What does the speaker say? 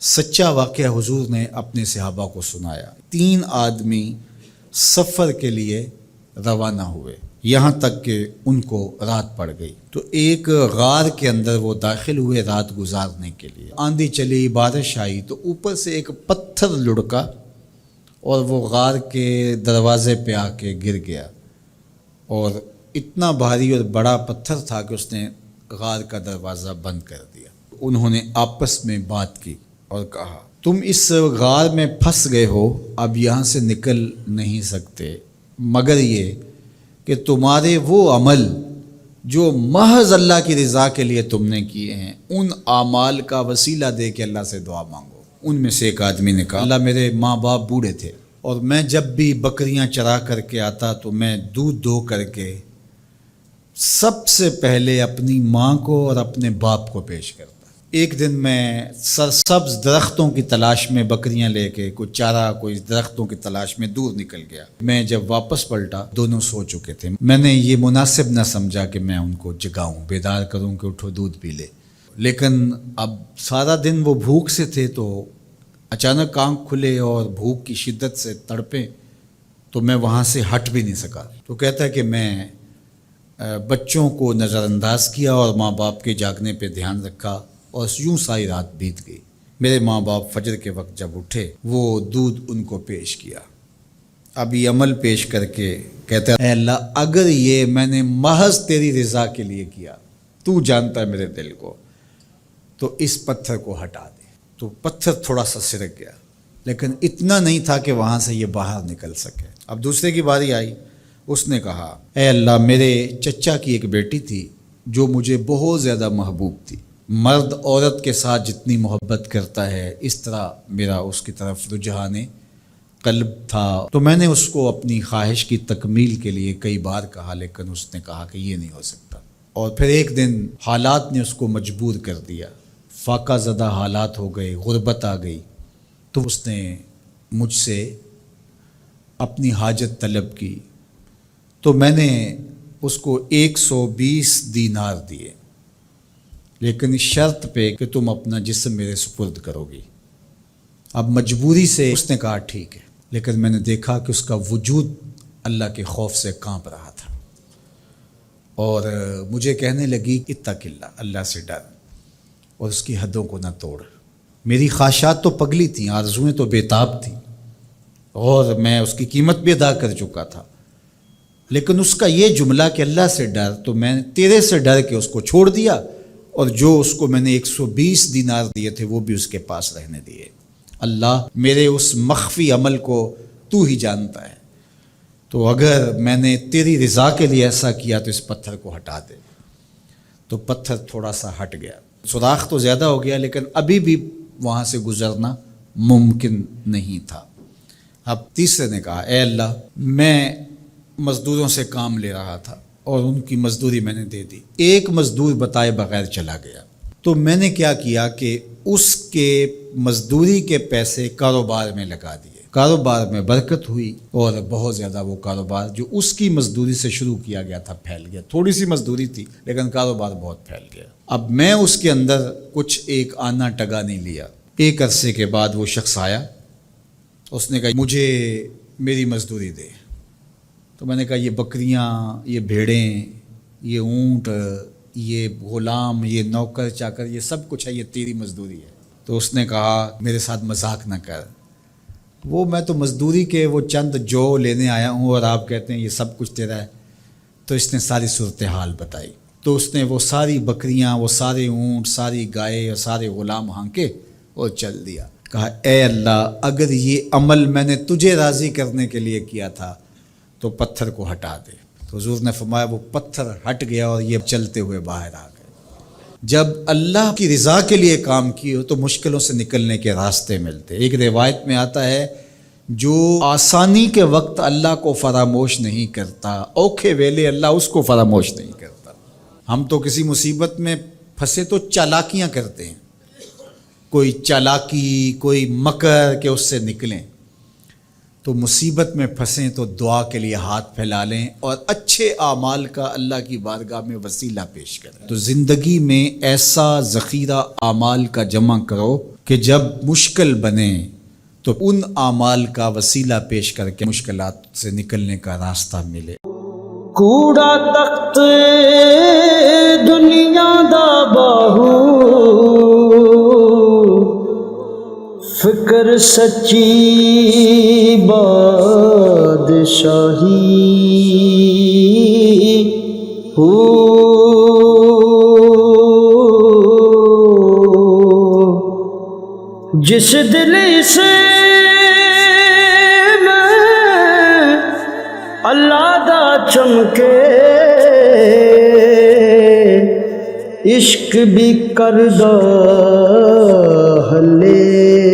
سچا واقعہ حضور نے اپنے صحابہ کو سنایا۔ 3 آدمی سفر کے لیے روانہ ہوئے، یہاں تک کہ ان کو رات پڑ گئی، تو ایک غار کے اندر وہ داخل ہوئے رات گزارنے کے لیے۔ آندھی چلی، بارش آئی، تو اوپر سے ایک پتھر لڑکا اور وہ غار کے دروازے پہ آ کے گر گیا، اور اتنا بھاری اور بڑا پتھر تھا کہ اس نے غار کا دروازہ بند کر دیا۔ انہوں نے آپس میں بات کی اور کہا، تم اس غار میں پھنس گئے ہو، اب یہاں سے نکل نہیں سکتے مگر یہ کہ تمہارے وہ عمل جو محض اللہ کی رضا کے لیے تم نے کیے ہیں، ان اعمال کا وسیلہ دے کے اللہ سے دعا مانگو۔ ان میں سے ایک آدمی نے کہا، اللہ میرے ماں باپ بوڑھے تھے، اور میں جب بھی بکریاں چرا کر کے آتا تو میں دودھ دو کر کے سب سے پہلے اپنی ماں کو اور اپنے باپ کو پیش کرتا۔ ایک دن میں سرسبز درختوں کی تلاش میں بکریاں لے کے کوئی چارہ، کوئی درختوں کی تلاش میں دور نکل گیا۔ میں جب واپس پلٹا، دونوں سو چکے تھے۔ میں نے یہ مناسب نہ سمجھا کہ میں ان کو جگاؤں، بیدار کروں کہ اٹھو دودھ پی لے، لیکن اب سارا دن وہ بھوک سے تھے، تو اچانک آنکھ کھلے اور بھوک کی شدت سے تڑپے، تو میں وہاں سے ہٹ بھی نہیں سکا۔ تو کہتا ہے کہ میں بچوں کو نظر انداز کیا اور ماں باپ کے جاگنے پہ دھیان رکھا، اور یوں ساری رات بیت گئی۔ میرے ماں باپ فجر کے وقت جب اٹھے، وہ دودھ ان کو پیش کیا۔ اب یہ عمل پیش کر کے کہتا ہے، اے اللہ، اگر یہ میں نے محض تیری رضا کے لیے کیا، تو جانتا ہے میرے دل کو، تو اس پتھر کو ہٹا دے۔ تو پتھر تھوڑا سا سرک گیا، لیکن اتنا نہیں تھا کہ وہاں سے یہ باہر نکل سکے۔ اب دوسرے کی باری آئی، اس نے کہا، اے اللہ، میرے چچا کی ایک بیٹی تھی جو مجھے بہت زیادہ محبوب تھی، مرد عورت کے ساتھ جتنی محبت کرتا ہے اس طرح میرا اس کی طرف رجحان قلب تھا، تو میں نے اس کو اپنی خواہش کی تکمیل کے لیے کئی بار کہا، لیکن اس نے کہا کہ یہ نہیں ہو سکتا۔ اور پھر ایک دن حالات نے اس کو مجبور کر دیا، فاقہ زدہ حالات ہو گئے، غربت آ گئی، تو اس نے مجھ سے اپنی حاجت طلب کی، تو میں نے اس کو 120 دینار دیے، لیکن اس شرط پہ کہ تم اپنا جسم میرے سپرد کرو گی۔ اب مجبوری سے اس نے کہا ٹھیک ہے، لیکن میں نے دیکھا کہ اس کا وجود اللہ کے خوف سے کانپ رہا تھا، اور مجھے کہنے لگی، اتق اللہ، اللہ سے ڈر اور اس کی حدوں کو نہ توڑ۔ میری خواہشات تو پگلی تھیں، آرزویں تو بے تاب تھیں، اور میں اس کی قیمت بھی ادا کر چکا تھا، لیکن اس کا یہ جملہ کہ اللہ سے ڈر، تو میں نے تیرے سے ڈر کے اس کو چھوڑ دیا، اور جو اس کو میں نے 120 دینار دیے تھے وہ بھی اس کے پاس رہنے دیے۔ اللہ، میرے اس مخفی عمل کو تو ہی جانتا ہے، تو اگر میں نے تیری رضا کے لیے ایسا کیا تو اس پتھر کو ہٹا دے۔ تو پتھر تھوڑا سا ہٹ گیا، سوراخ تو زیادہ ہو گیا، لیکن ابھی بھی وہاں سے گزرنا ممکن نہیں تھا۔ اب تیسرے نے کہا، اے اللہ، میں مزدوروں سے کام لے رہا تھا اور ان کی مزدوری میں نے دے دی، ایک مزدور بتائے بغیر چلا گیا، تو میں نے کیا کیا کہ اس کے مزدوری کے پیسے کاروبار میں لگا دیے، کاروبار میں برکت ہوئی، اور بہت زیادہ وہ کاروبار جو اس کی مزدوری سے شروع کیا گیا تھا پھیل گیا۔ تھوڑی سی مزدوری تھی لیکن کاروبار بہت پھیل گیا۔ اب میں اس کے اندر کچھ ایک آنا ٹگا نہیں لیا۔ ایک عرصے کے بعد وہ شخص آیا، اس نے کہا، مجھے میری مزدوری دے۔ تو میں نے کہا، یہ بکریاں، یہ بھیڑیں، یہ اونٹ، یہ غلام، یہ نوکر چاکر، یہ سب کچھ ہے، یہ تیری مزدوری ہے۔ تو اس نے کہا، میرے ساتھ مذاق نہ کر، میں تو مزدوری کے وہ چند جو لینے آیا ہوں، اور آپ کہتے ہیں یہ سب کچھ تیرا ہے۔ تو اس نے ساری صورتحال بتائی، تو اس نے وہ ساری بکریاں، وہ سارے اونٹ، ساری گائے اور سارے غلام ہانکے اور چل دیا۔ کہا، اے اللہ، اگر یہ عمل میں نے تجھے راضی کرنے کے لیے کیا تھا تو پتھر کو ہٹا دے۔ تو حضور نے فرمایا، وہ پتھر ہٹ گیا اور یہ چلتے ہوئے باہر آ گئے۔ جب اللہ کی رضا کے لیے کام کیے تو مشکلوں سے نکلنے کے راستے ملتے۔ ایک روایت میں آتا ہے، جو آسانی کے وقت اللہ کو فراموش نہیں کرتا، اوکھے ویلے اللہ اس کو فراموش نہیں کرتا۔ ہم تو کسی مصیبت میں پھنسے تو چالاکیاں کرتے ہیں، کوئی چالاکی، کوئی مکر کہ اس سے نکلیں، تو مصیبت میں پھنسیں تو دعا کے لیے ہاتھ پھیلا لیں اور اچھے اعمال کا اللہ کی بارگاہ میں وسیلہ پیش کریں۔ تو زندگی میں ایسا ذخیرہ اعمال کا جمع کرو کہ جب مشکل بنے تو ان اعمال کا وسیلہ پیش کر کے مشکلات سے نکلنے کا راستہ ملے۔ کوڑا تخت دنیا دا باہو، فکر سچی بادشاہی ہو، جس دل سے اللہ دا چمکے، عشق بھی کردہ ہلے